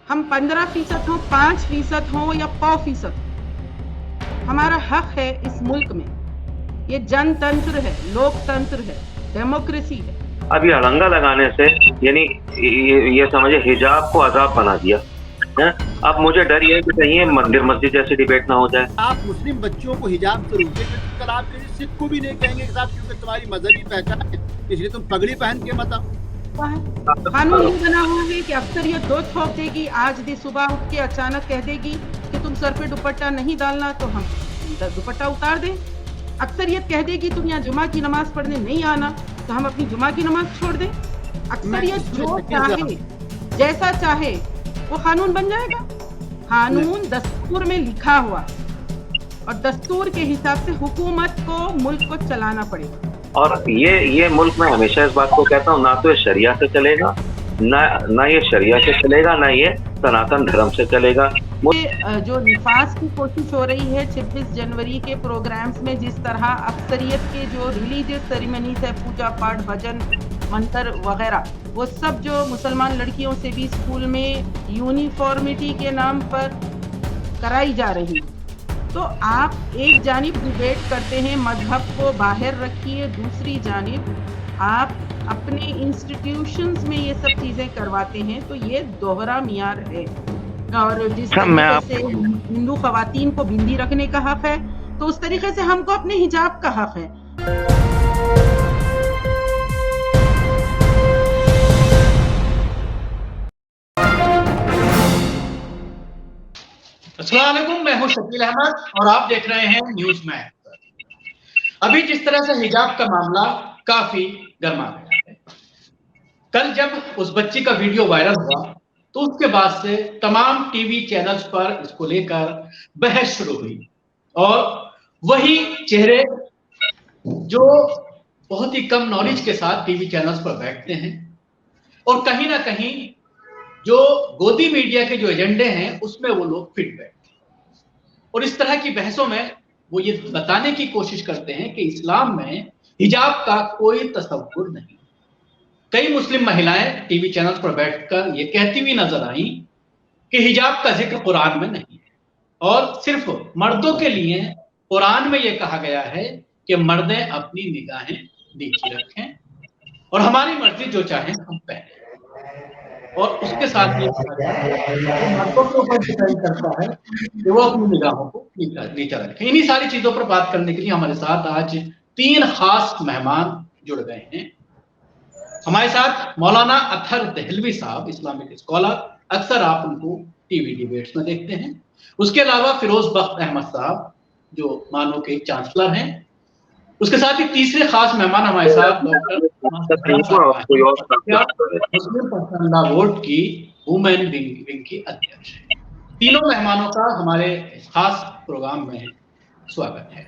हम 15% हो, 5% हो या 100%, हमारा हक है इस मुल्क में। ये जनतंत्र है, लोकतंत्र है, डेमोक्रेसी है। अब ये अड़ंगा लगाने से यानी ये समझे हिजाब को अजाब बना दिया है। अब मुझे डर ये है कि कहीं ये मंदिर मस्जिद जैसी डिबेट ना हो जाए। आप मुस्लिम बच्चों को हिजाब से रोकेंगे तो कल आप किसी सिख को भी नहीं कहेंगे साहब क्योंकि तुम्हारी मजहबी पहचान है इसलिए तुम पगड़ी पहन के मत आओ। कानून ये बना हुआ है कि अक्सरियत दो ठोक देगी, आज भी सुबह उठ के अचानक कह देगी कि तुम सर पे दुपट्टा नहीं डालना तो हम दुपट्टा उतार दें। अक्सरियत कह देगी तुम यहाँ जुमा की नमाज पढ़ने नहीं आना तो हम अपनी जुमा की नमाज छोड़ दें। अक्सरियत जो चाहे, जैसा चाहे वो कानून बन जाएगा। कानून दस्तूर में लिखा हुआ और दस्तूर के हिसाब से हुकूमत को, मुल्क को चलाना पड़ेगा। और ये मुल्क में हमेशा इस बात को कहता हूँ, ना तो ये शरिया से चलेगा, ना ये शरिया से चलेगा, ना ये सनातन धर्म से चलेगा। जो निफास की कोशिश हो रही है 26 जनवरी के प्रोग्राम्स में, जिस तरह अक्सरियत के जो रिलीजियस सेरेमनीज है, पूजा पाठ, भजन मंत्र वगैरह, वो सब जो मुसलमान लड़कियों से भी स्कूल में यूनिफॉर्मिटी के नाम पर कराई जा रही है। तो आप एक जानिब डिबेट करते हैं, मजहब को बाहर रखिए, दूसरी जानिब आप अपने इंस्टीट्यूशंस में ये सब चीजें करवाते हैं, तो ये दोहरा मियार है। और जिस तरीके से हिंदू खवातीन को बिंदी रखने का हक है, तो उस तरीके से हमको अपने हिजाब का हक है। अस्सलाम वालेकुम, मैं हूं शकील अहमद और आप देख रहे हैं न्यूज मैन। अभी जिस तरह से हिजाब का मामला काफी गर्मा गया है, कल जब उस बच्ची का वीडियो वायरल हुआ तो उसके बाद से तमाम टीवी चैनल्स पर इसको लेकर बहस शुरू हुई और वही चेहरे जो बहुत ही कम नॉलेज के साथ टीवी चैनल्स पर बैठते हैं और कहीं ना कहीं जो गोदी मीडिया के जो एजेंडे हैं उसमें वो लोग फिट बैठते हैं और इस तरह की बहसों में वो ये बताने की कोशिश करते हैं कि इस्लाम में हिजाब का कोई तस्वुर नहीं। कई मुस्लिम महिलाएं टीवी चैनल्स पर बैठकर ये कहती हुई नजर आई कि हिजाब का जिक्र कुरान में नहीं है और सिर्फ मर्दों के लिए कुरान में ये कहा गया है कि मर्दें अपनी निगाहें नीचे रखें और हमारी मर्जी जो चाहे हम पहने। और उसके साथ ये मर्दों के ऊपर डिपेंड करता है कि वो अपनी निगाहों को नीचे रखें। इन्हीं सारी चीजों पर बात करने के लिए हमारे साथ आज 3 खास मेहमान जुड़ गए हैं। हमारे साथ मौलाना अतहर दहलवी साहब, इस्लामिक स्कॉलर, अक्सर आप उनको टीवी डिबेट्स में देखते हैं। उसके अलावा फिरोज बख्त अहमद साहब जो मानो के चांसलर हैं। उसके साथ ही तीसरे खास मेहमान हमारे साथ डॉक्टर मुस्लिम पर्सनल वोट की वुमेन विंग की अध्यक्ष है। तीनों मेहमानों का हमारे खास प्रोग्राम में स्वागत है।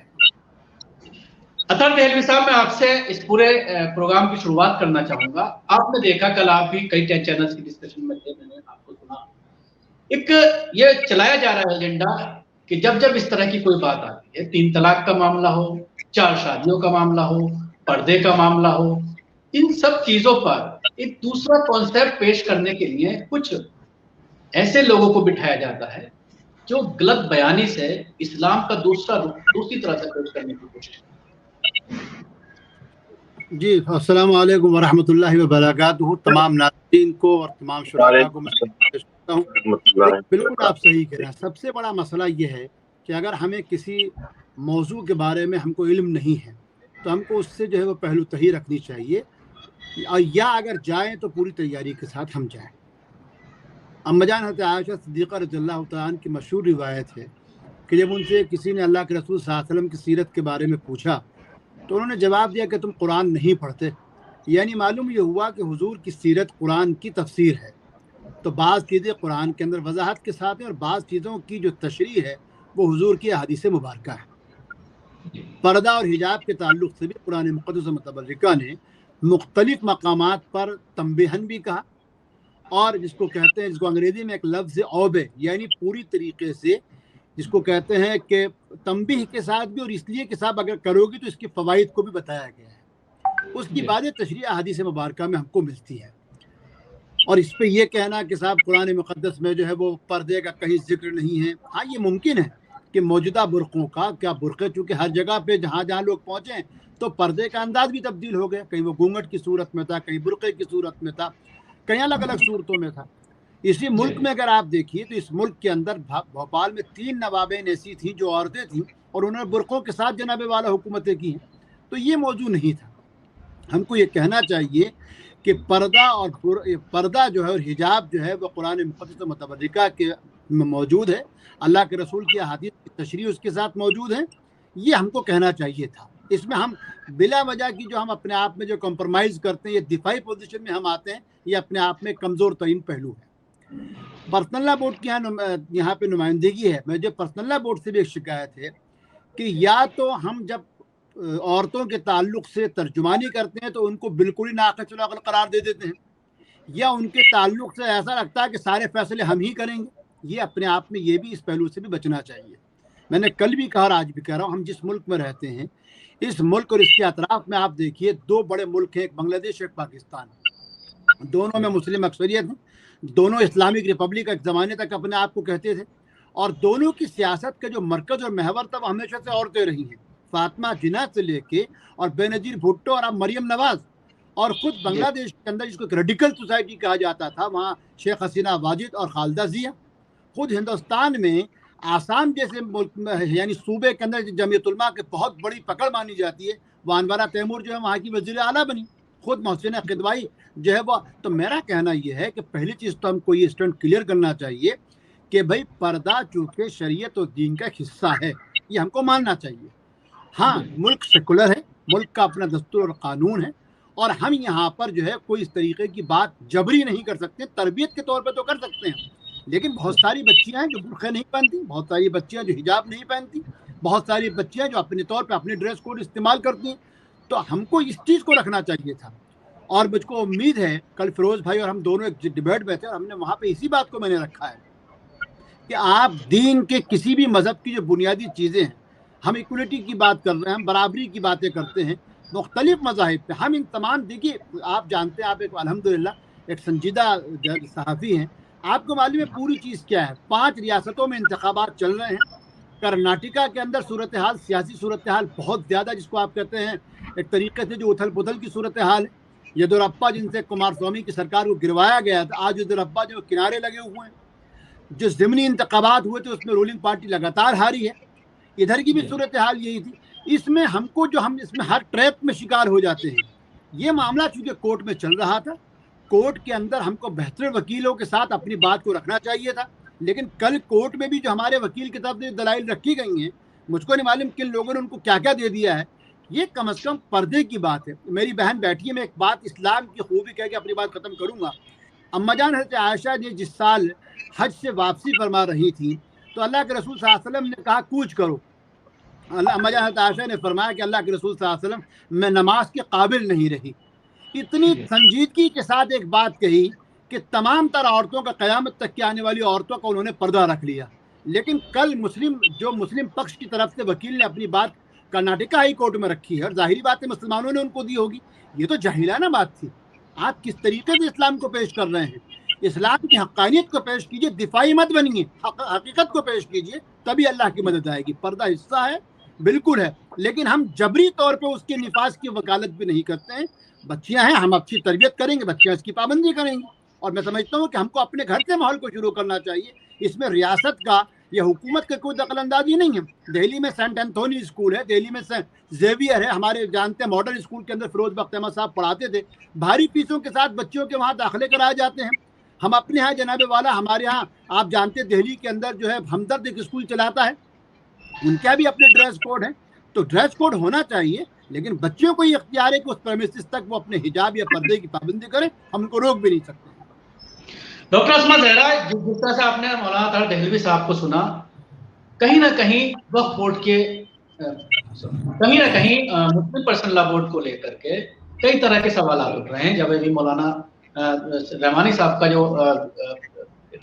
अतहर दहलवी साहब, मैं आपसे इस पूरे प्रोग्राम की शुरुआत करना चाहूंगा। आपने देखा, कल आप भी कई चैनल्स की डिस्कशन में थे, मैंने आपको सुना, एक ये चलाया जा रहा है एजेंडा कि जब जब इस तरह की कोई बात आती है, 3 तलाक का मामला हो, 4 शादियों का मामला हो, पर्दे का मामला हो, इन सब चीजों पर एक दूसरा कॉन्सेप्ट पेश करने के लिए कुछ ऐसे लोगों को बिठाया जाता है जो गलत बयानी से इस्लाम का दूसरी तरह से पेश करने की कोशिश करते हैं। जी, अस्सलाम वालेकुम व रहमतुल्लाहि व बरकातहू। तमाम नाज़रीन को और तमाम शुराका को मैं कहता हूँ, बिल्कुल आप सही कह रहे हैं। सबसे बड़ा मसला ये है कि अगर हमें किसी मौजू के बारे में हमको इल्म नहीं है तो हमको उससे जो है वो पहलू तही रखनी चाहिए, और या अगर जाएं तो पूरी तैयारी के साथ हम जाएं। अम्माजान हज़रत आयशा सिद्दीक़ा रज़ियल्लाहु तआला अन्हा की मशहूर रिवायत है कि जब उनसे किसी ने अल्लाह के रसूल सल्लल्लाहु अलैहि वसल्लम की सीरत के बारे में पूछा तो उन्होंने जवाब दिया कि तुम कुरान नहीं पढ़ते। यानी मालूम ये हुआ कि हुजूर की सीरत कुरान की तफसीर है। तो बाज़ चीज़ें कुरान के अंदर वजाहत के साथ हैं और बाज़ चीज़ों की जो तशरीह है वो हुजूर की अहादीस मुबारका है। पर्दा और हिजाब के ताल्लुक़ से भी कुरान मुक़द्दस मुतबर्रिका ने मुख्तलिफ़ मकामात पर तंबीहन भी कहा, और जिसको कहते हैं, जिसको अंग्रेज़ी में एक लफ्ज़ है औबे, यानी पूरी तरीके से जिसको कहते हैं कि तंबीह के साथ भी, और इसलिए कि साहब अगर करोगे तो इसके फ़वाइद को भी बताया गया है। उसकी बातें तशरीह हदीस मुबारका में हमको मिलती है। और इस पे ये कहना कि साहब कुरान मुक़द्दस में जो है वो पर्दे का कहीं जिक्र नहीं है, हाँ ये मुमकिन है कि मौजूदा बुरक़ों का, क्या बुरक़े चूँकि हर जगह पे जहाँ जहाँ लोग पहुँचे तो पर्दे का अंदाज भी तब्दील हो गया, कहीं वो घूंघट की सूरत में था, कहीं बुरक़े की सूरत में था, कहीं अलग अलग सूरतों में था। इसी मुल्क में अगर आप देखिए तो इस मुल्क के अंदर भोपाल में 3 नवाबें ऐसी थीं जो औरतें थीं और उन्होंने बुरक़ों के साथ जनाबे वाला हुकूमतें की हैं, तो ये मौजू नहीं था। हमको ये कहना चाहिए कि पर्दा जो है और हिजाब जो है वो कुरान मुक़द्दस मुतबर्रिका के मौजूद है, अल्लाह के रसूल की अहादीस की तशरीह उसके साथ मौजूद है, ये हमको कहना चाहिए था। इसमें हम बिला वजह की जो हम अपने आप में जो कॉम्प्रोमाइज़ करते हैं, ये दिफाई पोजीशन में हम आते हैं, ये अपने आप में कमज़ोर तरीन पहलू है। पर्सनल लॉ बोर्ड की यहाँ पे नुमाइंदगी है। मुझे पर्सनल लॉ बोर्ड से भी एक शिकायत है कि या तो हम जब औरतों के ताल्लुक से तर्जुमानी करते हैं तो उनको बिल्कुल ही नाक़िल अक़ल करार दे देते हैं, या उनके ताल्लुक से ऐसा लगता है कि सारे फैसले हम ही करेंगे। ये अपने आप में ये भी इस पहलू से भी बचना चाहिए। मैंने कल भी कहा और आज भी कह रहा हूँ, हम जिस मुल्क में रहते हैं, इस मुल्क और इसके अतराफ में आप देखिए 2 बड़े मुल्क हैं, एक बांग्लादेश एक पाकिस्तान। दोनों में मुस्लिम अक्सरियत है, दोनों इस्लामिक रिपब्लिक एक ज़माने तक अपने आप को कहते थे, और दोनों की सियासत का जो मरकज़ और महवर था वो हमेशा से औरतें रही हैं। फातिमा जिन्ना से लेके और बेनज़ीर भुट्टो और अब मरियम नवाज़, और ख़ुद बांग्लादेश के अंदर जिसको रेडिकल सोसाइटी कहा जाता था, वहाँ शेख हसीना वाजिद और खालिदा ज़िया। ख़ुद हिंदुस्तान में आसाम जैसे मुल्क में यानी सूबे के अंदर जमीयत उलमा की बहुत बड़ी पकड़ मानी जाती है, वो अनवरा तैमूर जो है वहाँ की वज़ीर आला बनी, ख़ुद मोहसिन क़िदवाई जो है वो। तो मेरा कहना ये है कि पहली चीज़ तो हमको ये स्टैंड क्लियर करना चाहिए कि भाई पर्दा चूँकि शरीयत और दीन का हिस्सा है, ये हमको मानना चाहिए। हाँ, मुल्क सेकुलर है, मुल्क का अपना दस्तूर और कानून है, और हम यहाँ पर जो है कोई इस तरीके की बात जबरी नहीं कर सकते। तरबियत के तौर पे तो कर सकते हैं, लेकिन बहुत सारी बच्चियाँ हैं जो बुर्क़े नहीं पहनती, बहुत सारी बच्चियाँ जो हिजाब नहीं पहनती, बहुत सारी बच्चियाँ जो अपने तौर पे अपने ड्रेस कोड इस्तेमाल करती हैं। तो हमको इस चीज़ को रखना चाहिए था, और मुझको उम्मीद है कल फिरोज़ भाई और हम दोनों एक डिबेट बैठे और हमने वहाँ पे इसी बात को मैंने रखा है कि आप दीन के किसी भी मज़हब की जो बुनियादी चीज़ें हैं, हम इक्वलिटी की बात कर रहे हैं, हम बराबरी की बातें करते हैं मुख्तलिफ मज़ाहिब पे, हम इन तमाम, देखिए आप जानते हैं, आप एक अल्हम्दुलिल्लाह एक संजीदा सहाफ़ी हैं, आपको मालूम है पूरी चीज़ क्या है। 5 रियासतों में इंतखाबात चल रहे हैं। कर्नाटका के अंदर सूरत हाल, सियासी सूरत हाल बहुत ज़्यादा, जिसको आप कहते हैं एक तरीके से जो उथल पुथल की सूरत हाल है। येदियुरप्पा जिनसे कुमारस्वामी की सरकार को गिरवाया गया था, आज येदियुरप्पा जो किनारे लगे हुए हैं। जो ज़मीनी इंतखाबात हुए थे उसमें रूलिंग पार्टी लगातार हारी है। इधर की भी सूरत हाल यही थी। इसमें हमको जो हम इसमें हर ट्रैप में शिकार हो जाते हैं। ये मामला चूँकि कोर्ट में चल रहा था, कोर्ट के अंदर हमको बेहतर वकीलों के साथ अपनी बात को रखना चाहिए था, लेकिन कल कोर्ट में भी जो हमारे वकील की तरफ से दलाइल रखी गई हैं, मुझको नहीं मालूम किन लोगों ने उनको क्या क्या दे दिया है। ये कम से कम पर्दे की बात है। मेरी बहन बैठी है, मैं एक बात इस्लाम की खूबी कह के अपनी बात ख़त्म करूँगा। अम्माजान हज़रत आयशा ने जिस साल हज से वापसी फरमा रही थी, तो अल्लाह के रसूल सल्लल्लाहु अलैहि वसल्लम ने कहा कूच करो। अम्माजान हज़रत आयशा ने फरमाया कि अल्लाह के रसूल सल्लल्लाहु अलैहि वसल्लम मैं नमाज के काबिल नहीं रही। इतनी संजीदगी के साथ एक बात कही कि तमाम तर औरतों का, क़यामत तक की आने वाली औरतों का उन्होंने पर्दा रख लिया। लेकिन कल मुस्लिम पक्ष की तरफ से वकील ने अपनी बात कर्नाटका हाई कोर्ट में रखी है, और जाहिर बात है मुसलमानों ने उनको दी होगी। ये तो जाहिलाना बात थी। आप किस तरीके से इस्लाम को पेश कर रहे हैं? इस्लाम की हक़ानियत को पेश कीजिए, दिफाई मत बनिए, हकीकत को पेश कीजिए, तभी अल्लाह की मदद आएगी। पर्दा हिस्सा है, बिल्कुल है, लेकिन हम जबरी तौर पे उसके निफाज की वकालत भी नहीं करते हैं। बच्चियां हैं, हम अच्छी तरबियत करेंगे, बच्चियां इसकी पाबंदी करेंगी। और मैं समझता हूँ कि हमको अपने घर से माहौल को शुरू करना चाहिए। इसमें रियासत का या हुकूमत का कोई दखलंदाजी नहीं है। दिल्ली में सेंट एंथोनी स्कूल है, दिल्ली में ज़ेवियर है, हमारे जानते हैं मॉडर्न स्कूल के अंदर फिरोज बख्त अहमद साहब पढ़ाते थे। भारी फीसों के साथ बच्चों के वहाँ दाखिले कराए जाते हैं। हम अपने यहाँ जनाबे वाला, हमारे यहाँ आप जानते हैं दिल्ली के अंदर जो है हमदर्द एक स्कूल चलाता है, उनका भी अपने ड्रेस कोड है। तो ड्रेस कोड होना चाहिए, लेकिन बच्चों को ये इख्तियार है कि उस प्रेमिसेस तक वो अपने हिजाब या पर्दे की पाबंदी करें, हम उनको रोक भी नहीं सकते। डॉक्टर अस्मा ज़हरा, जिस तरह से आपने मौलाना ताहिर दहलवी साहब को सुना, कहीं ना कहीं वक्फ बोर्ड के कहीं ना कहीं मुस्लिम पर्सनल लॉ बोर्ड को लेकर के कई तरह के सवाल उठ रहे हैं। जब अभी मौलाना रहमानी साहब का जो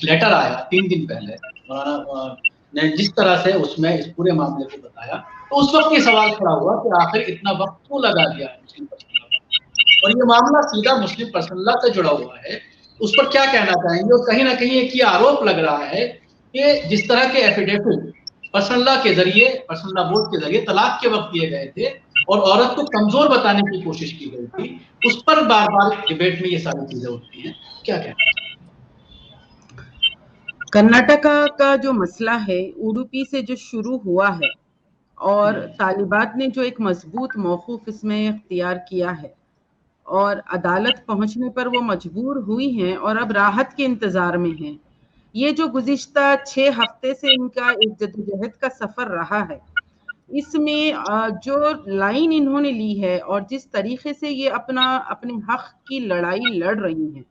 लेटर आया 3 दिन पहले, मौलाना ने जिस तरह से उसमें इस पूरे मामले को बताया, तो उस वक्त ये सवाल खड़ा हुआ कि आखिर इतना वक्त क्यों लगा दिया है मुस्लिम पर्सनल लॉ, और ये मामला सीधा मुस्लिम पर्सनल लॉ से जुड़ा हुआ है। उस पर क्या कहना चाहेंगे? और कहीं ना कहीं एक ये आरोप लग रहा है कि जिस तरह के एफिडेविट पर्सनल लॉ के जरिए, पर्सनल लॉ बोर्ड के जरिए तलाक के वक्त दिए गए थे और औरत को कमजोर बताने की कोशिश की गई थी, उस पर बार बार डिबेट में ये सारी चीजें उठती हैं, क्या कहना? कर्नाटका का जो मसला है उडुपी से जो शुरू हुआ है और तालिबात ने जो एक मजबूत मौक़िफ़ इसमें इख्तियार किया है और अदालत पहुंचने पर वो मजबूर हुई हैं और अब राहत के इंतजार में हैं। ये जो गुज़िश्ता 6 हफ्ते से इनका एक जद्दोजहद का सफर रहा है, इसमें जो लाइन इन्होंने ली है और जिस तरीके से ये अपने हक की लड़ाई लड़ रही हैं,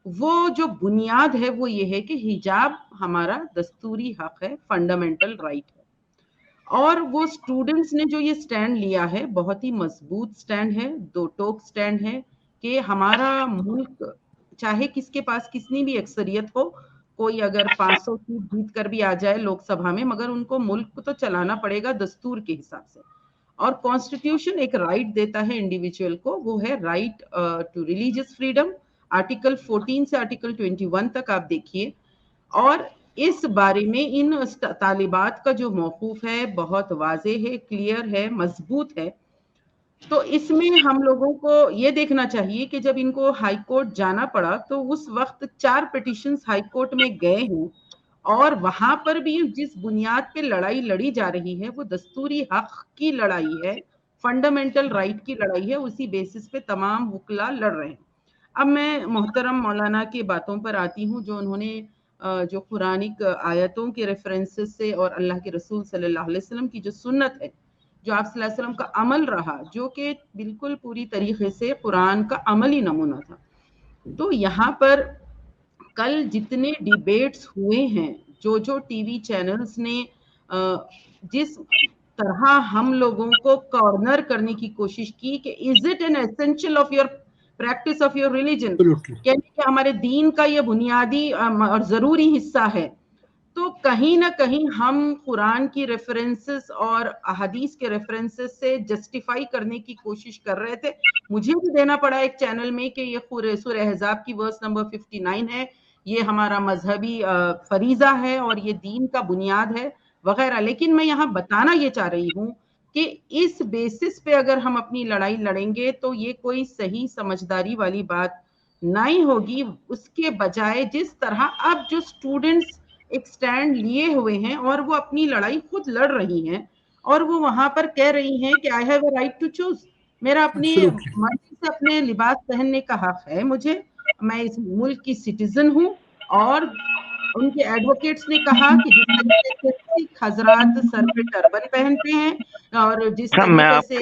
वो जो बुनियाद है वो ये है कि हिजाब हमारा दस्तूरी हक है, फंडामेंटल राइट है। और वो स्टूडेंट्स ने जो ये स्टैंड लिया है बहुत ही मजबूत स्टैंड है, दो टोक स्टैंड है कि हमारा मुल्क चाहे किसके पास कितनी भी अक्सरियत हो, कोई अगर 500 सीट जीत कर भी आ जाए लोकसभा में, मगर उनको मुल्क को तो चलाना पड़ेगा दस्तूर के हिसाब से। और कॉन्स्टिट्यूशन एक राइट देता है इंडिविजुअल को, वो है right to religious freedom, article 14 से आर्टिकल 21 तक आप देखिए। और इस बारे में इन तालिबात का जो मौक़िफ़ है बहुत वाज़ेह है, क्लियर है, मजबूत है। तो इसमें हम लोगों को ये देखना चाहिए कि जब इनको हाई कोर्ट जाना पड़ा तो उस वक्त 4 पिटीशंस हाई कोर्ट में गए हैं और वहां पर भी जिस बुनियाद पे लड़ाई लड़ी जा रही है वो दस्तूरी हक की लड़ाई है, फंडामेंटल राइट की लड़ाई है, उसी बेसिस पे तमाम वकला लड़ रहे हैं। अब मैं मोहतरम मौलाना की बातों पर आती हूँ जो उन्होंने जो कुरानिक आयतों के रेफरेंसेस से और अल्लाह के रसूल सल्लल्लाहु अलैहि वसल्लम की जो सुन्नत है, जो आप सल्लल्लाहु अलैहि वसल्लम का अमल रहा, जो कि बिल्कुल पूरी तरीके से कुरान का अमली नमूना था। तो यहाँ पर कल जितने डिबेट्स हुए हैं, जो टीवी चैनल्स ने जिस तरह हम लोगों को कॉर्नर करने की कोशिश की कि is it an essential of your practice of your religion, कि हमारे दीन का ये बुनियादी और जरूरी हिस्सा है, तो कहीं ना कहीं हम कुरान की रेफरेंसेस और अहदीस के रेफरेंसेस से जस्टिफाई करने की कोशिश कर रहे थे। मुझे भी देना पड़ा एक चैनल में कि ये सूरह अहज़ाब की वर्स नंबर 59 है, ये हमारा मजहबी फरीजा है और ये दीन का बुनियाद है वगैरह। लेकिन मैं यहाँ बताना ये चाह रही हूँ कि इस बेसिस पे अगर हम अपनी लड़ाई लड़ेंगे तो ये कोई सही समझदारी वाली बात नहीं होगी। उसके बजाय जिस तरह अब जो स्टूडेंट्स एक स्टैंड लिए हुए हैं और वो अपनी लड़ाई खुद लड़ रही हैं और वो वहां पर कह रही हैं कि I have a right to choose, मेरा अपनी मर्जी से अपने लिबास पहनने का हक है, मुझे, मैं इस मुल्क की सिटीजन हूँ। और उनके एडवोकेट्स ने कहा कि जिस तरीके से सिख हजरात सर पे टर्बन पहनते हैं और जिस तरीके से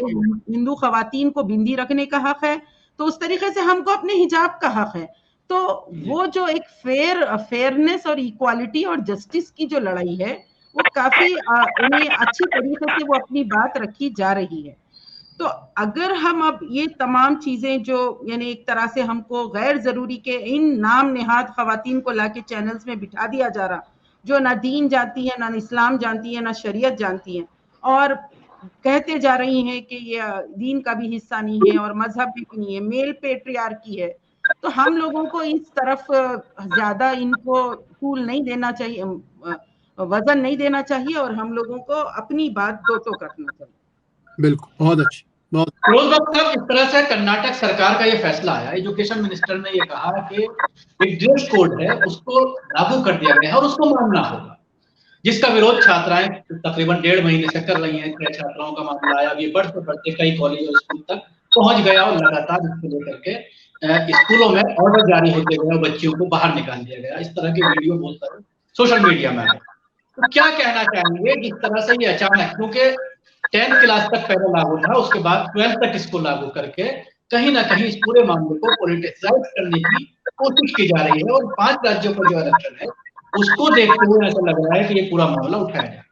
हिंदू खवातीन को बिंदी रखने का हक है, तो उस तरीके से हमको अपने हिजाब का हक है। तो वो जो एक फेयरनेस और इक्वालिटी और जस्टिस की जो लड़ाई है वो काफी अच्छी तरीके से वो अपनी बात रखी जा रही है। तो अगर हम अब ये तमाम चीजें जो यानी एक तरह से हमको गैर जरूरी के इन नाम नेहाद खवातीन को लाके चैनल्स में बिठा दिया जा रहा, जो ना दीन जानती है, ना इस्लाम जानती है, ना शरीयत जानती है, और कहते जा रही हैं कि ये दीन का भी हिस्सा नहीं है और मजहब भी नहीं है, मेल पेट्रियार्की है, तो हम लोगों को इस तरफ ज्यादा इनको टूल नहीं देना चाहिए, वजन नहीं देना चाहिए और हम लोगों को अपनी बात दो टोक रखना चाहिए। बिल्कुल, बहुत अच्छी, बहुत। फिरोज बाबू साहब, इस तरह से कर्नाटक सरकार का ये फैसला आया, एजुकेशन मिनिस्टर ने ये कहा कि एक ड्रेस कोड है उसको लागू कर दिया गया है और उसको मानना होगा, जिसका विरोध छात्राएं तकरीबन 1.5 महीने से कर रही हैं। 6 छात्राओं का मामला आया, ये बढ़ते बढ़ते कई कॉलेज और स्कूल तक पहुंच गया और लगातार इसको लेकर के स्कूलों में ऑर्डर जारी होते गए, बच्चियों को बाहर निकाल दिया गया। इस तरह की वीडियो बहुत सारे सोशल मीडिया में आए। तो क्या कहना चाहेंगे जिस तरह से ये अचानक, क्योंकि 10th क्लास तक पहले लागू था, उसके बाद 12th तक इसको लागू करके कहीं ना कहीं इस पूरे मामले को पॉलिटिसाइज करने की कोशिश की जा रही है और 5 राज्यों का जो इलेक्शन है उसको देखते हुए ऐसा लग रहा है कि ये पूरा मामला उठाया जाए।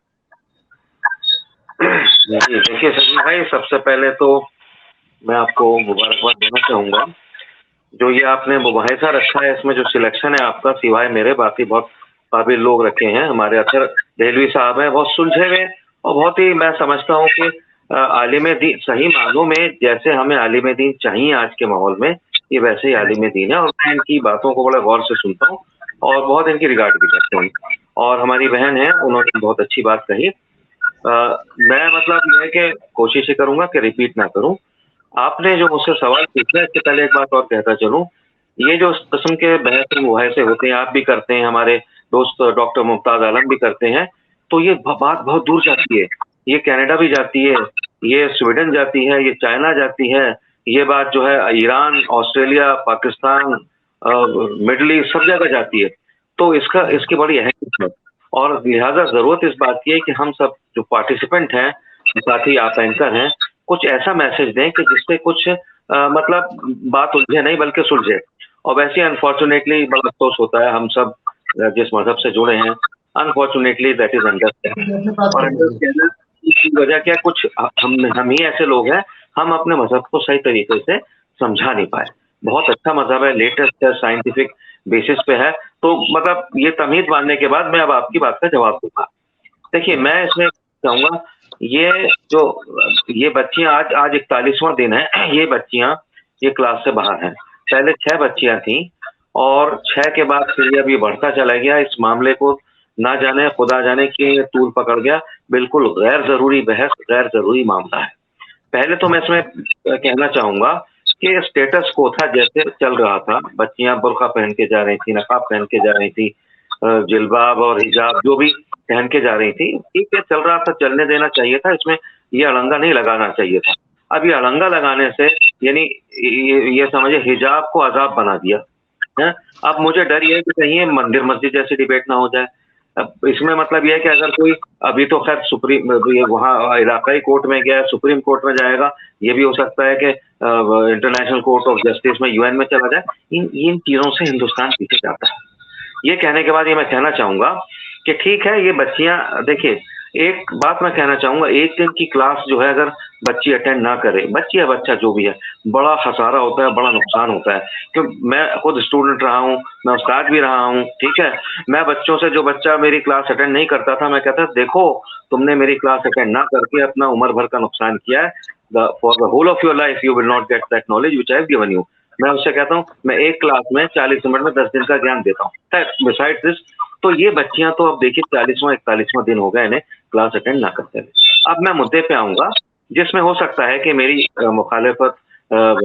देखिए सचिन भाई, सबसे पहले तो मैं आपको मुबारकबाद देना चाहूंगा। जो ये आपने मुबाहिसा रखा है, इसमें जो सिलेक्शन है आपका, सिवाय मेरे बाकी बहुत काबिल लोग रखे हैं। हमारे अतर देहलवी साहब हैं, बहुत सुलझे हुए और बहुत ही, मैं समझता हूँ कि आलिम दीन सही मानों में जैसे हमें आलिम दीन चाहिए आज के माहौल में, ये वैसे ही आलिम दीन है और मैं इनकी बातों को बड़ा गौर से सुनता हूँ और बहुत इनकी रिगार्ड भी करता हूँ। और हमारी बहन है, उन्होंने बहुत अच्छी बात कही। मैं मतलब यह है कि कोशिश ही करूंगा कि रिपीट ना करूं। आपने जो मुझसे सवाल पूछा, इससे पहले एक बात और कहता चलूं, ये जो इस किस्म के बहस मुबाहिसे होते हैं, आप भी करते हैं, हमारे दोस्त डॉक्टर मुमताज आलम भी करते हैं, तो ये बात बहुत दूर जाती है। ये कनाडा भी जाती है, ये स्वीडन जाती है, ये चाइना जाती है, ये बात जो है Iran, Australia, Pakistan, middle east सब जगह जाती है। तो इसकी बड़ी अहमियत है और लिहाजा जरूरत इस बात की है कि हम सब जो पार्टिसिपेंट हैं, साथ ही आप एंकर हैं, कुछ ऐसा मैसेज दें कि जिससे कुछ मतलब बात उलझे नहीं बल्कि सुलझे। और वैसे अनफॉर्चुनेटली बड़ा अफसोस होता है, हम सब जिस मजहब से जुड़े हैं, अनफॉर्चुनेटली दैट इज अंडरस्टैंड। और अंडरस्टैंड की वजह क्या, कुछ हम ही ऐसे लोग हैं, हम अपने मजहब को सही तरीके से समझा नहीं पाए। बहुत अच्छा मजहब है, लेटेस्ट है, साइंटिफिक बेसिस पे है। तो मतलब ये तमीज मानने के बाद मैं अब आपकी बात का जवाब दूंगा। देखिए, मैं इसमें कहूंगा, ये बच्चियां आज 41वां दिन है, ये बच्चियां ये क्लास से बाहर हैं। पहले 6 बच्चियां थी और 6 के बाद फिर अभी बढ़ता चला गया। इस मामले को ना जाने खुदा जाने कि तूल पकड़ गया। बिल्कुल गैर जरूरी बहस, गैर जरूरी मामला है। पहले तो मैं इसमें कहना चाहूंगा कि स्टेटस को था जैसे चल रहा था, बच्चियां बुर्का पहन के जा रही थी, नकाब पहन के जा रही थी, जिल्बाब और हिजाब जो भी पहन के जा रही थी, ठीक है, चल रहा था, चलने देना चाहिए था, इसमें ये अड़ंगा नहीं लगाना चाहिए था। अब ये अड़ंगा लगाने से यानी ये समझे हिजाब को अजाब बना दिया है। अब मुझे डर ये है कि कहीं ये मंदिर मस्जिद जैसी डिबेट ना हो जाए। अब इसमें मतलब यह है कि अगर कोई अभी तो खैर सुप्रीम वहाँ इलाकाई कोर्ट में गया, सुप्रीम कोर्ट में जाएगा, ये भी हो सकता है कि इंटरनेशनल कोर्ट ऑफ जस्टिस में, यूएन में चला जाए। इन चीजों से हिंदुस्तान पीछे जाता है। ये कहने के बाद ये मैं कहना चाहूंगा कि ठीक है, ये बच्चियां, देखिए एक बात मैं कहना चाहूंगा, एक दिन की क्लास जो है अगर बच्ची अटेंड ना करे, बच्ची या बच्चा जो भी है, बड़ा खसारा होता है, बड़ा नुकसान होता है। क्योंकि मैं खुद स्टूडेंट रहा हूँ, मैं उस्ताद भी रहा हूँ, ठीक है। मैं बच्चों से, जो बच्चा मेरी क्लास अटेंड नहीं करता था, मैं कहता देखो तुमने मेरी क्लास अटेंड ना करके अपना उम्र भर का नुकसान किया है। For the whole of your life you will not get that knowledge which I have given you. मैं उससे कहता हूँ, मैं एक क्लास में 40 मिनट में 10 दिन का ज्ञान देता हूँ। बिसाइड दिस, तो ये बच्चियां तो अब देखिए 40वां 41वां दिन हो गए इन्हें क्लास अटेंड ना करते हुए। अब मैं मुद्दे पे आऊंगा जिसमें हो सकता है कि मेरी मुखालिफत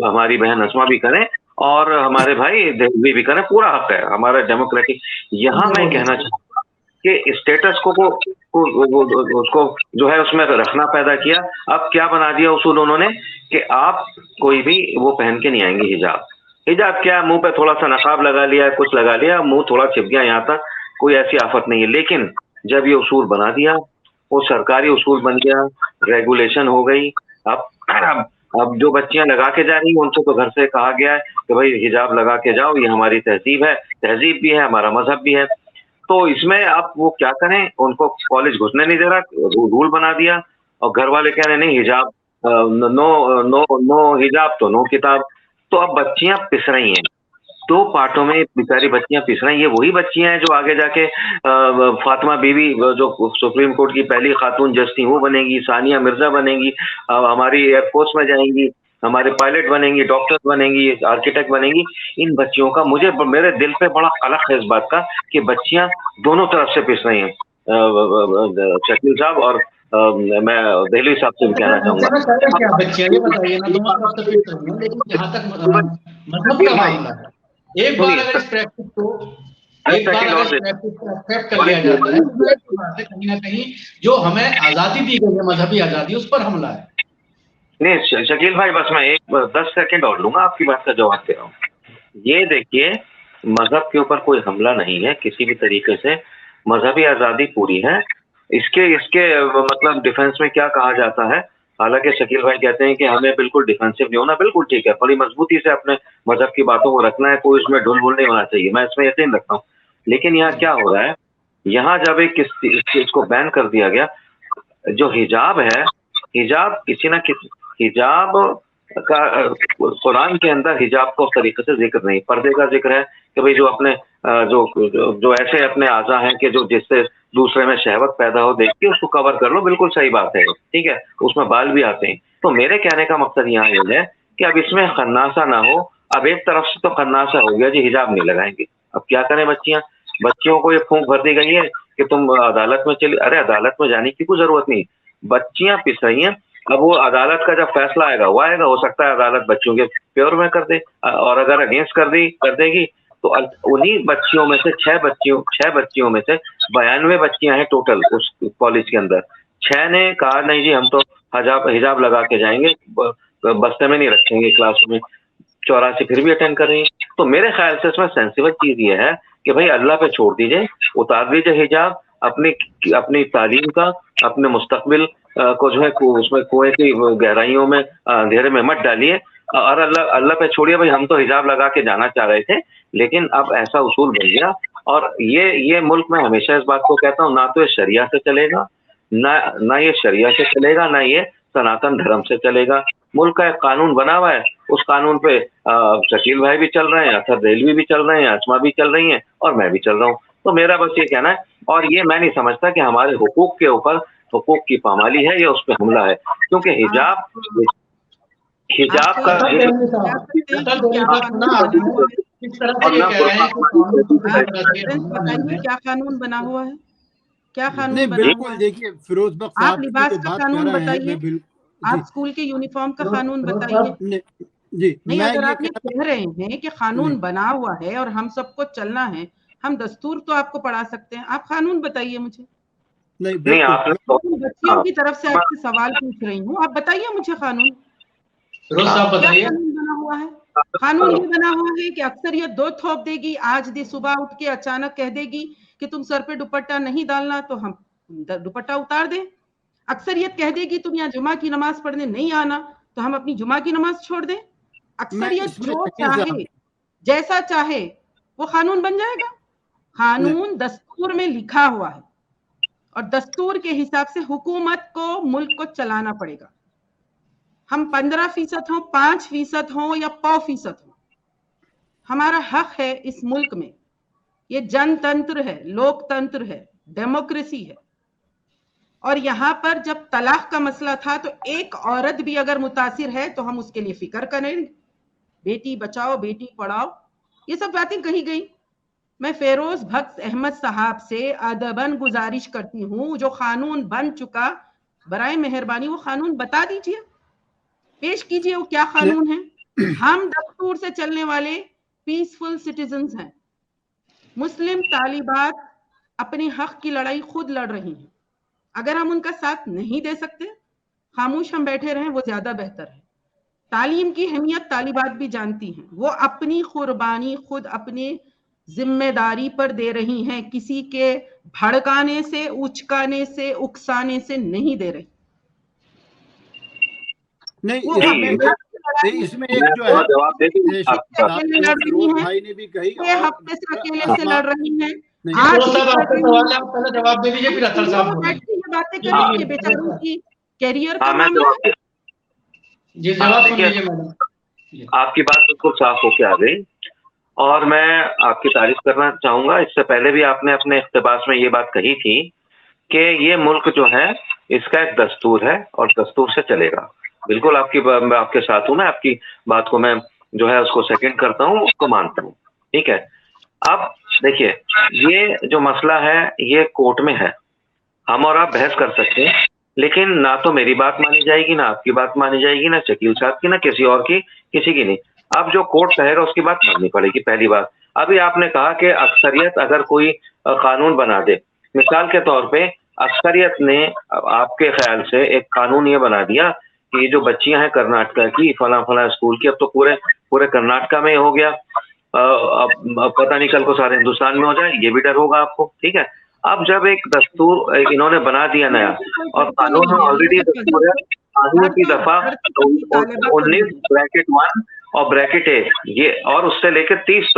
हमारी बहन नस्मा भी करें और हमारे भाई देवी भी करें, पूरा हक है हमारा डेमोक्रेटिक। यहाँ मैं कहना चाहूंगा कि स्टेटस को उसको जो है उसमें रखना पैदा किया। अब क्या बना दिया उसूल उन्होंने कि आप कोई भी वो पहन के नहीं आएंगे हिजाब। हिजाब क्या, मुंह पे थोड़ा सा नकाब लगा लिया, कुछ लगा लिया, मुंह थोड़ा छिप गया यहाँ तक, कोई ऐसी आफत नहीं है। लेकिन जब ये उसूल बना दिया, वो सरकारी उसूल बन गया, रेगुलेशन हो गई। अब जो बच्चियां लगा के जा रही हैं उनको तो घर से कहा गया है कि भाई हिजाब लगा के जाओ, ये हमारी तहजीब है, तहजीब भी है, हमारा मजहब भी है। तो इसमें अब वो क्या करें, उनको कॉलेज घुसने नहीं दे रहा, रूल बना दिया। और घर वाले कह रहे नहीं हिजाब, नो नो नो हिजाब तो नो किताब। तो अब बच्चियां पिस रही हैं, 2 पार्टों में बेचारी बच्चियां पिस रही हैं। ये वही बच्चियां हैं जो आगे जाके फातिमा बीवी जो सुप्रीम कोर्ट की पहली खातून जज थी वो बनेगी, सानिया मिर्जा बनेगी, हमारी एयरफोर्स में जाएंगी, हमारे पायलट बनेंगी, डॉक्टर बनेंगी, आर्किटेक्ट बनेंगी। इन बच्चियों का मेरे दिल पे बड़ा कलक है इस बात का कि बच्चियां दोनों तरफ से पिस रही हैं। शकील साहब और मैं दिल्ली साहब से भी कहना चाहूंगा, क्या बच्चियां ये बताइए ना, दोनों तरफ से पिस रही हैं, लेकिन जहां तक मजहब का मामला है, एक बार अगर इस प्रैक्टिस को एक्सेप्ट कर लिया जाता है तो कहीं ना कहीं जो हमें आजादी दी गई है, मजहबी आजादी, उस पर हमला है। नहीं शकील भाई, बस मैं 10 सेकंड और लूंगा, आपकी बात का जवाब दे रहा हूँ। ये देखिए, मजहब के ऊपर कोई हमला नहीं है किसी भी तरीके से, मजहबी आजादी पूरी है। इसके मतलब डिफेंस में क्या कहा जाता है, हालांकि शकील भाई कहते हैं कि हमें बिल्कुल डिफेंसिव नहीं होना, बिल्कुल ठीक है, बड़ी मजबूती से अपने मजहब की बातों को रखना है, कोई इसमें ढुल नहीं होना चाहिए, मैं इसमें यकीन रखता हूँ। लेकिन यहाँ क्या हो रहा है, यहाँ जब एक इस चीज को बैन कर दिया गया, जो हिजाब है, हिजाब किसी ना किसी, हिजाब का कुरान के अंदर हिजाब को उस तरीके से जिक्र नहीं, पर्दे का जिक्र है कि भाई जो अपने जो ऐसे अपने आज़ा हैं कि जो जिससे दूसरे में शहवत पैदा हो, देख के उसको कवर कर लो, बिल्कुल सही बात है, ठीक है, उसमें बाल भी आते हैं। तो मेरे कहने का मकसद यहाँ ये है कि अब इसमें खन्नासा ना हो, अब एक तरफ से तो खन्नासा हो गया जी, हिजाब नहीं लगाएंगे। अब क्या करें बच्चियों को ये फूंक भर दी गई है कि तुम अदालत में चली। अरे अदालत में जाने की कोई जरूरत नहीं, बच्चियां पिस रही हैं। अब वो अदालत का जब फैसला आएगा वो आएगा, हो सकता है अदालत बच्चियों के फेवर में कर दे, और अगर अगेंस्ट कर देगी तो उन्हीं बच्चियों में से 6 बच्चियों में से 92 बच्चियां हैं टोटल उस कॉलेज के अंदर। 6 ने कहा नहीं जी हम तो हिजाब लगा के जाएंगे, बस्ते में नहीं रखेंगे क्लास में। 84 फिर भी अटेंड कर रही है। तो मेरे ख्याल से इसमें सेंसिबल चीज ये है कि भाई अल्लाह पे छोड़ दीजिए, उतार दीजिए हिजाब, अपनी तालीम का, अपने मुस्तकबिल को जो है उसमें कुएं की गहराइयों में अंधेरे में मत डालिए, और अल्लाह पे छोड़िए। भाई हम तो हिजाब लगा के जाना चाह रहे थे, लेकिन अब ऐसा उसूल बन गया। और ये मुल्क में हमेशा इस बात को कहता हूँ, ना तो ये शरिया से चलेगा, ना ये शरिया से चलेगा, ना ये सनातन धर्म से चलेगा। मुल्क का एक कानून बना हुआ है, उस कानून पे शकील भाई भी चल रहे हैं, अथर रेलवी भी चल रहे हैं, आसमा भी चल रही हैं, और मैं भी चल रहा हूँ। तो मेरा बस ये कहना है, और ये मैं नहीं समझता कि हमारे हुकूक के ऊपर हुकूक की पामाली है या उस पर हमला है, क्योंकि हिजाब का क्या कानून बना हुआ है, क्या कानून नहीं बना बिल्कुल हुआ है? देखिए फिरोज बख्श आप साहब लिबास जो का बात कानून कर रहे हैं, बताइए, मैं आप स्कूल के यूनिफॉर्म का कानून बताइए। जी नहीं, मैं अगर ये आप ये कह रहे हैं कि कानून बना हुआ है और हम सबको चलना है, हम दस्तूर तो आपको पढ़ा सकते हैं, आप कानून बताइए मुझे। नहीं बिल्कुल बच्चियों की तरफ से आपसे सवाल पूछ रही हूँ, आप बताइए मुझे कानून। क्या कानून बना हुआ है? कानून ये बना हुआ है कि अक्सरियत 2 थोप देगी, आज दी सुबह उठ के अचानक कह देगी कि तुम सर पे दुपट्टा नहीं डालना तो हम दुपट्टा उतार दें। अक्सरियत कह देगी तुम यहाँ जुमा की नमाज पढ़ने नहीं आना तो हम अपनी जुमा की नमाज छोड़ दें। अक्सरियत जो चाहे, जैसा चाहे, वो कानून बन जाएगा। कानून दस्तूर में लिखा हुआ है और दस्तूर के हिसाब से हुकूमत को, मुल्क को चलाना पड़ेगा। हम 15% हों, 5% हों या 100% हों, हमारा हक है इस मुल्क में। ये जनतंत्र है, लोकतंत्र है, डेमोक्रेसी है। और यहाँ पर जब तलाक का मसला था तो एक औरत भी अगर मुतासिर है तो हम उसके लिए फिक्र करें, बेटी बचाओ बेटी पढ़ाओ, ये सब बातें कही गई। मैं फेरोज बख्श अहमद साहब से अदबन गुजारिश करती हूँ, जो कानून बन चुका, बराए मेहरबानी वो कानून बता दीजिए, पेश कीजिए वो क्या कानून है। हम दस्तूर से चलने वाले पीसफुल सिटीजन्स हैं। मुस्लिम तालिबात अपने हक की लड़ाई खुद लड़ रही हैं। अगर हम उनका साथ नहीं दे सकते, खामोश हम बैठे रहें, वो ज्यादा बेहतर है। तालीम की अहमियत तालिबात भी जानती हैं, वो अपनी कुर्बानी खुद अपने जिम्मेदारी पर दे रही हैं, किसी के भड़काने से, उचकाने से, उकसाने से नहीं दे रही। नहीं इसमें एक जो है फिरोज भाई ने भी कही, हफ्ते से अकेले से लड़ रही हैं। आज पहले जवाब दे दीजिए, फिर अथर साहब बातें करेंगे बेचारों की कैरियर का मामला है। जी जवाब सुन लीजिए मैडम। आपकी बात बिल्कुल साफ होके आ गई और मैं आपकी तारीफ करना चाहूंगा। इससे पहले भी आपने अपने इख्तिबास में ये बात कही थी कि ये मुल्क जो है इसका एक दस्तूर है और दस्तूर से चलेगा। बिल्कुल आपके साथ हूं मैं, आपकी बात को मैं जो है उसको सेकंड करता हूं, उसको मानता हूं। ठीक है, अब देखिए ये जो मसला है ये कोर्ट में है, हम और आप बहस कर सकते हैं, लेकिन ना तो मेरी बात मानी जाएगी, ना आपकी बात मानी जाएगी, ना शकील साहब की, ना किसी और की, किसी की नहीं। अब जो कोर्ट कहेगा उसकी बात माननी पड़ेगी। पहली बात, अभी आपने कहा कि अक्सरियत अगर कोई कानून बना दे, मिसाल के तौर पे अक्सरियत ने आपके ख्याल से एक कानून ये बना दिया कि ये जो बच्चियां हैं कर्नाटका की फला स्कूल की, अब तो पूरे कर्नाटका में हो गया, अब पता नहीं कल को सारे हिंदुस्तान में हो जाए, ये भी डर होगा आपको। ठीक है, अब जब एक दस्तूर इन्होंने बना दिया नया और कानून में ऑलरेडी दस्तूर है, कानून की दफा 19(1) और (a) ये और उससे लेकर 30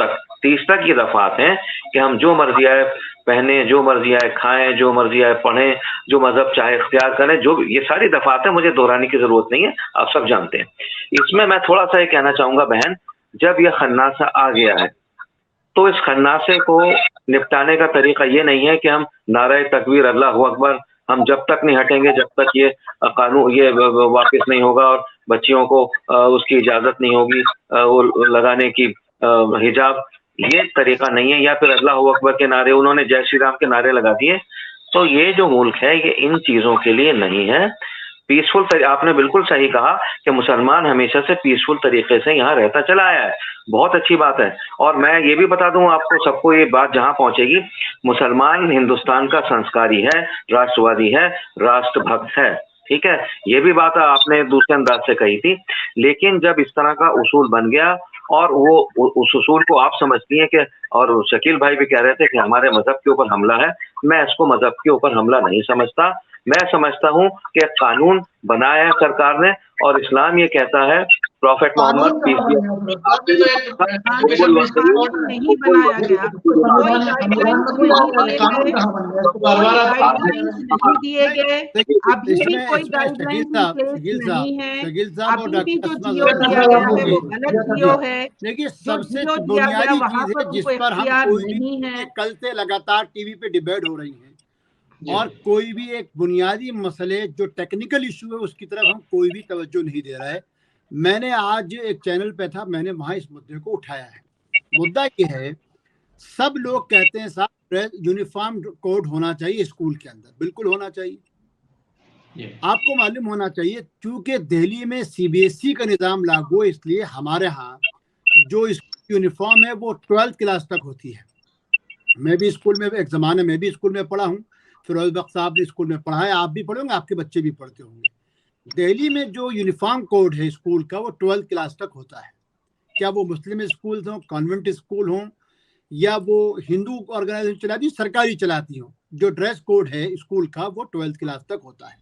तक ये दफात हैं कि हम जो मर्जी आए पहने, जो मर्जी आए खाएं, जो मर्जी आए पढ़ें, जो मजहब चाहे इख्तियार करें, जो ये सारी दफात है, मुझे दोहराने की जरूरत नहीं है, आप सब जानते हैं। इसमें मैं थोड़ा सा ये कहना चाहूंगा बहन, जब यह खन्नासा आ गया है तो इस खन्नासे को निपटाने का तरीका ये नहीं है कि हम नारे तकबीर अल्लाह अकबर हम जब तक नहीं हटेंगे, जब तक ये कानून ये वापस नहीं होगा और बच्चियों को उसकी इजाजत नहीं होगी वो लगाने की हिजाब, ये तरीका नहीं है। या फिर अल्लाह अकबर के नारे, उन्होंने जय श्री राम के नारे लगा दिए। तो ये जो मुल्क है ये इन चीजों के लिए नहीं है। पीसफुल आपने बिल्कुल सही कहा कि मुसलमान हमेशा से पीसफुल तरीके से यहाँ रहता चला आया है, बहुत अच्छी बात है। और मैं ये भी बता दूं आपको, सबको ये बात जहाँ पहुंचेगी, मुसलमान हिंदुस्तान का संस्कारी है, राष्ट्रवादी है, राष्ट्रभक्त है, ठीक है, ये भी बात आपने दूसरे अंदाज से कही थी। लेकिन जब इस तरह का उसूल बन गया और वो उस उसूल को आप समझती हैं कि, और शकील भाई भी कह रहे थे कि हमारे मजहब के ऊपर हमला है, मैं इसको मजहब के ऊपर हमला नहीं समझता। मैं समझता हूं कि कानून बनाया है सरकार ने और इस्लाम ये कहता है, प्रॉफेट मोहम्मद नहीं बनाया गया, कोई गाइडलाइंस नहीं दिए गए, अभी भी कोई गाइडलाइंस नहीं है, अभी भी जो जियो दिया गया है वो गलत जियो है। देखिए सबसे बुनियादी चीज है जिस पर हम नहीं है, कल से लगातार टीवी पे डिबेट हो रही है और कोई भी एक बुनियादी मसले जो टेक्निकल इशू है उसकी तरफ हम कोई भी तवज्जो नहीं दे रहा है। मैंने आज एक चैनल पे था, मैंने वहां इस मुद्दे को उठाया है। मुद्दा ये है, सब लोग कहते हैं साहब यूनिफॉर्म कोड होना चाहिए स्कूल के अंदर, बिल्कुल होना चाहिए। आपको मालूम होना चाहिए क्योंकि दिल्ली में सीबीएसई का निज़ाम लागू है, इसलिए हमारे यहाँ जो यूनिफॉर्म है वो 12th क्लास तक होती है। मैं भी स्कूल में एक ज़माने में भी स्कूल में पढ़ा हूँ, फिरोज बख्श साहब ने स्कूल में पढ़ा है, आप भी पढ़े होंगे, आपके बच्चे भी पढ़ते होंगे। दिल्ली में जो यूनिफॉर्म कोड है स्कूल का वो 12th क्लास तक होता है। क्या वो मुस्लिम स्कूल हों, कॉन्वेंट स्कूल हों या वो हिंदू ऑर्गेनाइजेशन चलाती सरकारी चलाती हो, जो ड्रेस कोड है स्कूल का वो 12th क्लास तक होता है।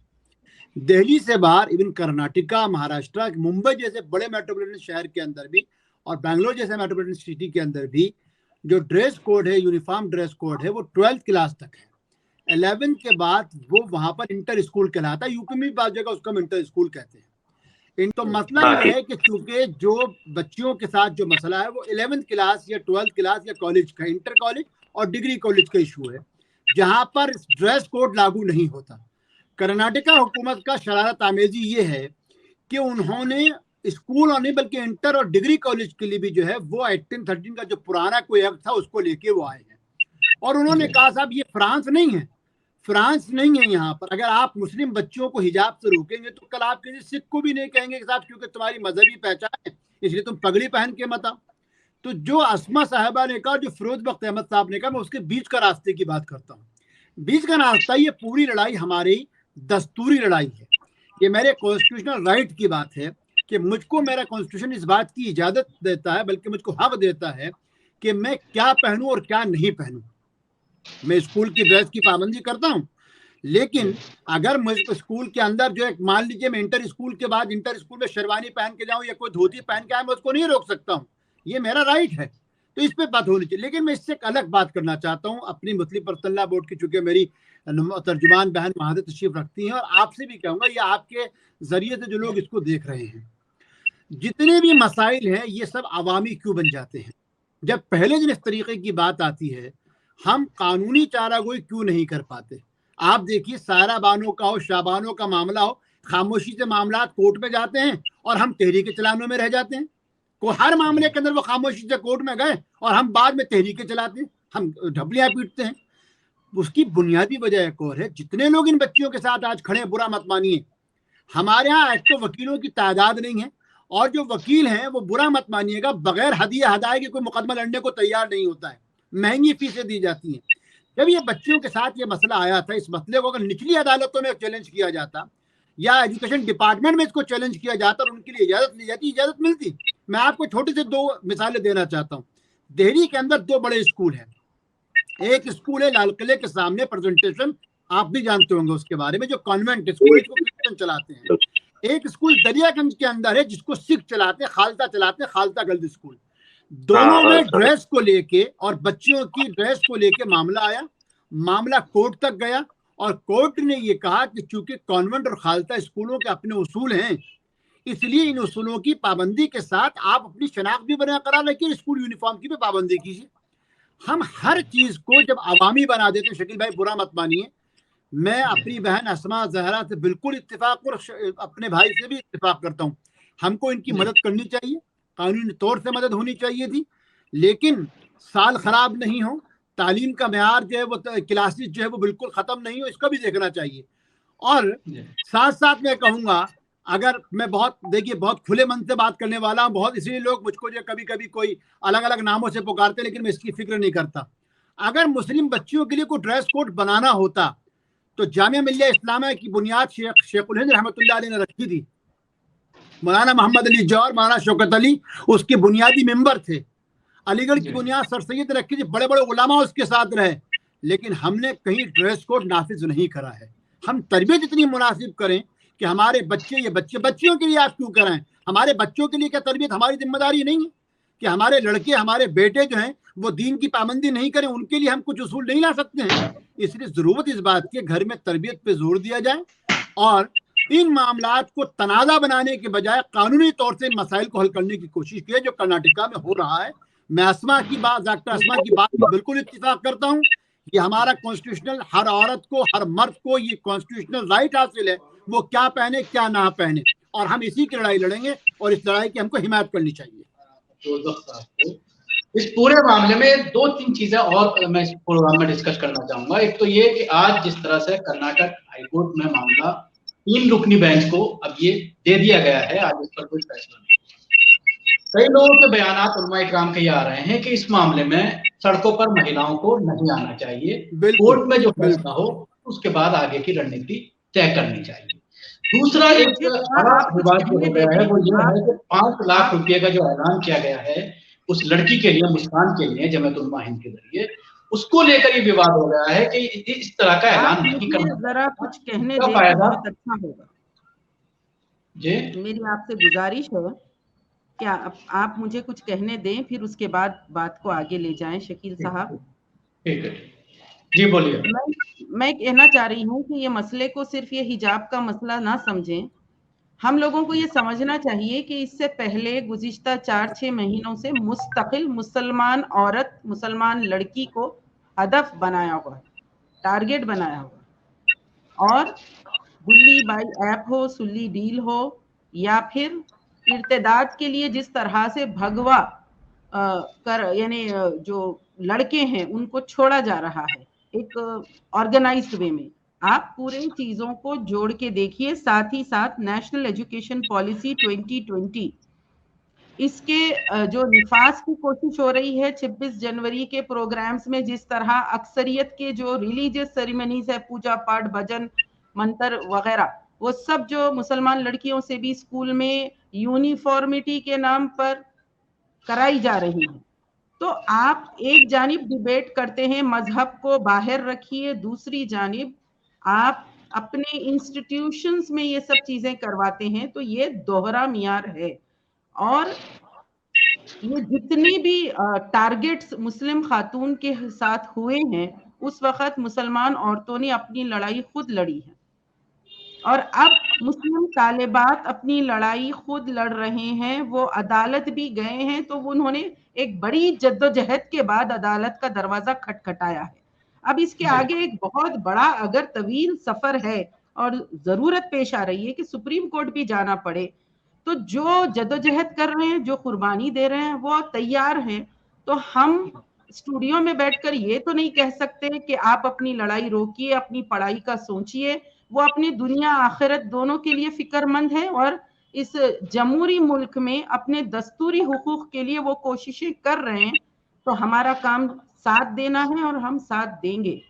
दिल्ली से बाहर इवन कर्नाटका, महाराष्ट्र, मुंबई जैसे बड़े मेट्रोपॉलिटन शहर के अंदर भी और बैंगलोर जैसे मेट्रोपॉलिटन सिटी के अंदर भी जो ड्रेस कोड है, यूनिफॉर्म ड्रेस कोड है, वो 12th क्लास तक है। 11th के बाद वो वहां पर इंटर स्कूल कहलाता है। यूपी में भी बात जगह उसको इंटर स्कूल कहते हैं। तो मसला ये है कि चूंकि जो बच्चियों के साथ जो मसला है वो 11th क्लास या 12th क्लास या कॉलेज का, इंटर कॉलेज और डिग्री कॉलेज का इशू है, जहां पर ड्रेस कोड लागू नहीं होता। कर्नाटका हुकूमत का शरारत आमेजी ये है कि उन्होंने स्कूल और नहीं बल्कि इंटर और डिग्री कॉलेज के लिए भी जो है वो 1813 का जो पुराना कोई एक्ट था उसको लेके वो आए हैं और उन्होंने कहा साहब ये फ्रांस नहीं है, फ्रांस नहीं है। यहाँ पर अगर आप मुस्लिम बच्चियों को हिजाब से रोकेंगे तो कल आप किसी सिख को भी नहीं कहेंगे कि साहब क्योंकि तुम्हारी मजहबी पहचान है इसलिए तुम पगड़ी पहन के मत आओ। तो जो अस्मा साहिबा ने कहा, जो फिरोज बख्त अहमद साहब ने कहा, मैं उसके बीच का रास्ते की बात करता हूँ। बीच का रास्ता, ये पूरी लड़ाई हमारी दस्तूरी लड़ाई है, ये मेरे कॉन्स्टिट्यूशनल राइट की बात है कि मुझको मेरा कॉन्स्टिट्यूशन इस बात की इजाजत देता है, बल्कि मुझको हक देता है कि मैं क्या पहनूं और क्या नहीं पहनूं। मैं स्कूल की ड्रेस की पाबंदी करता हूं, लेकिन अगर मुझे स्कूल के अंदर जो एक, मान लीजिए मैं इंटर स्कूल के बाद इंटर स्कूल में शेरवानी पहन के जाऊं या कोई धोती पहन के आए, मैं उसको नहीं रोक सकता हूं, ये मेरा राइट है। तो इस पे बात होनी चाहिए। लेकिन मैं इससे एक अलग बात करना चाहता हूं अपनी मुस्लिम पर्सनल लॉ बोर्ड की, चूंकि मेरी तर्जुमान बहन वहां से तशरीफ रखती हैं, और आपसे भी कहूंगा या आपके जरिए से जो लोग इसको देख रहे हैं, जितने भी मसाइल हैं ये सब अवामी क्यों बन जाते हैं। जब पहले दिन इस तरीके की बात आती है, हम कानूनी चारागोई क्यों नहीं कर पाते। आप देखिए, सारा बानो का हो, शाबानो का मामला हो, खामोशी से मामला कोर्ट में जाते हैं और हम तहरीके चलानों में रह जाते हैं। को हर मामले के अंदर वो खामोशी से कोर्ट में गए और हम बाद में तहरीके चलाते हैं, हम ढबलियां पीटते हैं। उसकी बुनियादी वजह एक और है, जितने लोग इन बच्चियों के साथ आज खड़े, बुरा मत मानिए, हमारे यहाँ एक तो वकीलों की तादाद नहीं है, और जो वकील हैं वो बुरा मत मानिएगा, बगैर हदिया हदाये के कोई मुकदमा लड़ने को तैयार नहीं होता है, महंगी फीसें दी जाती हैं। जब ये बच्चियों के साथ ये मसला आया था, इस मसले को अगर निचली अदालतों में चैलेंज किया जाता या एजुकेशन डिपार्टमेंट में इसको चैलेंज किया जाता और उनके लिए इजाजत ली जाती, इजाजत मिलती। मैं आपको छोटी से दो मिसालें देना चाहता हूँ। दिल्ली के अंदर दो बड़े स्कूल हैं। एक स्कूल है लाल किले के सामने, प्रेजेंटेशन आप भी जानते होंगे उसके बारे में, जो कॉन्वेंट स्कूल को चलाते हैं। एक स्कूल दरियागंज के अंदर है जिसको सिख चलाते हैं, खालसा चलाते हैं, खालसा गर्ल्स स्कूल। दोनों में ड्रेस को लेके और बच्चियों की ड्रेस को लेके मामला आया, मामला कोर्ट तक गया और कोर्ट ने ये कहा कि चूंकि कॉन्वेंट और खालसा स्कूलों के अपने उसूल हैं, इसलिए इन उसूलों की पाबंदी के साथ आप अपनी शनाख्त भी बरकरार रखिए, स्कूल यूनिफॉर्म की भी पाबंदी कीजिए। हम हर चीज को जब अवामी बना देते हैं, शकील भाई बुरा मत मानिए, मैं अपनी बहन अस्मा जहरा से बिल्कुल इत्तेफाक और अपने भाई से भी इत्तेफाक करता हूँ। हमको इनकी मदद करनी चाहिए, कानूनी तौर से मदद होनी चाहिए थी, लेकिन साल खराब नहीं हो, तालीम का मेयार जो है वो क्लासेस जो है वो बिल्कुल ख़त्म नहीं हो, इसको भी देखना चाहिए। और साथ साथ मैं कहूँगा, अगर मैं बहुत खुले मन से बात करने वाला हूँ, बहुत इसलिए लोग मुझको जो कभी कभी कोई अलग अलग नामों से पुकारते, लेकिन मैं इसकी फिक्र नहीं करता। अगर मुस्लिम बच्चियों के लिए कोई ड्रेस कोड बनाना होता तो जामिया मिल्लिया इस्लामिया की बुनियाद शेखुल हिंद रहमतुल्लाह अलैह ने रखी थी। मौलाना मोहम्मद अली जौहर, मौलाना शौकत अली उसके बुनियादी मेंबर थे। अलीगढ़ की बुनियाद सर सैयद रखी थी, बड़े बड़े उलमा उसके साथ रहे, लेकिन हमने कहीं ड्रेस कोड नाफिज नहीं करा है। हम तरबियत इतनी मुनासिब करें कि हमारे बच्चे, ये बच्चियों के लिए आप क्यों कराएं, हमारे बच्चों के लिए क्या तरबियत हमारी जिम्मेदारी नहीं है कि हमारे लड़के, हमारे बेटे जो हैं वो दीन की पाबंदी नहीं करें, उनके लिए हम कुछ उसूल नहीं ला सकते हैं? इसलिए जरूरत इस बात की घर में तरबियत पे जोर दिया जाए और इन मामलात को तनाज़ा बनाने के बजाय कानूनी तौर से इन मसाइल को हल करने की कोशिश की है, जो कर्नाटका में हो रहा है। मैं अस्मा की बात, डॉक्टर अस्मा की बात में बिल्कुल इत्तेफाक करता हूँ। ये हमारा कॉन्स्टिट्यूशनल, हर औरत को, हर मर्द को ये कॉन्स्टिट्यूशनल राइट हासिल है, वो क्या पहने क्या ना पहने, और हम इसी की लड़ाई लड़ेंगे और इस लड़ाई की हमको हिमायत करनी चाहिए। इस पूरे मामले में 2-3 चीजें और मैं इस प्रोग्राम में डिस्कस करना चाहूंगा। एक तो ये कि आज जिस तरह से कर्नाटक हाईकोर्ट में मामला 3 रुकनी बेंच को अब ये दे दिया गया है, आज इस पर कोई फैसला नहीं। कई लोगों के बयानात उलमा इकराम के ये आ रहे हैं कि इस मामले में सड़कों पर महिलाओं को नहीं आना चाहिए, कोर्ट में जो फैसला हो उसके बाद आगे की रणनीति तय करनी चाहिए। दूसरा एक बड़ा विवाद जो हो गया है वो ये है कि 5 लाख रुपए का जो ऐलान किया गया है उस लड़की के लिए, मुस्कान के लिए, जमात उलमा हिंद के जरिए, उसको लेकर ये विवाद हो गया है कि इस तरह का ऐलान नहीं करना। जरा कुछ कहने दें तो बहुत अच्छा होगा जी। मेरी आपसे गुजारिश है, क्या आप मुझे कुछ कहने दें, फिर उसके बाद बात को आगे ले जाएं। शकील साहब, ठीक है जी, बोलिए। मैं कहना चाह रही हूँ कि ये मसले को सिर्फ ये हिजाब का मसला ना समझें। हम लोगों को ये समझना चाहिए कि इससे पहले गुज़िश्ता 4-6 महीनों से मुस्तकिल मुसलमान औरत, मुसलमान लड़की को हदफ बनाया हुआ, टारगेट बनाया हुआ, और गुल्ली बाई ऐप हो, सुल्ली डील हो, या फिर इर्तिदाद के लिए जिस तरह से भगवा यानी जो लड़के हैं उनको छोड़ा जा रहा है एक ऑर्गेनाइज्ड वे में। आप पूरे चीजों को जोड़ के देखिए। साथ ही साथ नेशनल एजुकेशन पॉलिसी 2020, इसके जो निफाज की कोशिश हो रही है 26 जनवरी के प्रोग्राम्स में, जिस तरह अक्सरियत के जो रिलीजियस सेरेमनीज है, पूजा पाठ, भजन, मंत्र वगैरह, वो सब जो मुसलमान लड़कियों से भी स्कूल में यूनिफॉर्मिटी के नाम पर कराई जा रही है। तो आप एक जानिब डिबेट करते हैं, मजहब को बाहर रखिए, दूसरी जानिब आप अपने इंस्टीट्यूशंस में ये सब चीजें करवाते हैं, तो ये दोहरा मियार है। और ये जितने भी टारगेट्स मुस्लिम खातून के साथ हुए हैं, उस वक्त मुसलमान औरतों ने अपनी लड़ाई खुद लड़ी है, और अब मुस्लिम तालिबात अपनी लड़ाई खुद लड़ रहे हैं। वो अदालत भी गए हैं, तो उन्होंने एक बड़ी जद्दोजहद के बाद अदालत का दरवाजा खटखटाया है। अब इसके आगे एक बहुत बड़ा अगर तवील सफर है और जरूरत पेश आ रही है कि सुप्रीम कोर्ट भी जाना पड़े, तो जो जद्दोजहद कर रहे हैं, जो कुर्बानी दे रहे हैं, वो तैयार हैं। तो हम स्टूडियो में बैठकर ये तो नहीं कह सकते कि आप अपनी लड़ाई रोकिए, अपनी पढ़ाई का सोचिए। वो अपनी दुनिया आखिरत दोनों के लिए फिक्रमंद है, और इस जमहूरी मुल्क में अपने दस्तूरी हुकूक के लिए वो कोशिशें कर रहे हैं। तो हमारा काम साथ देना है और हम साथ देंगे।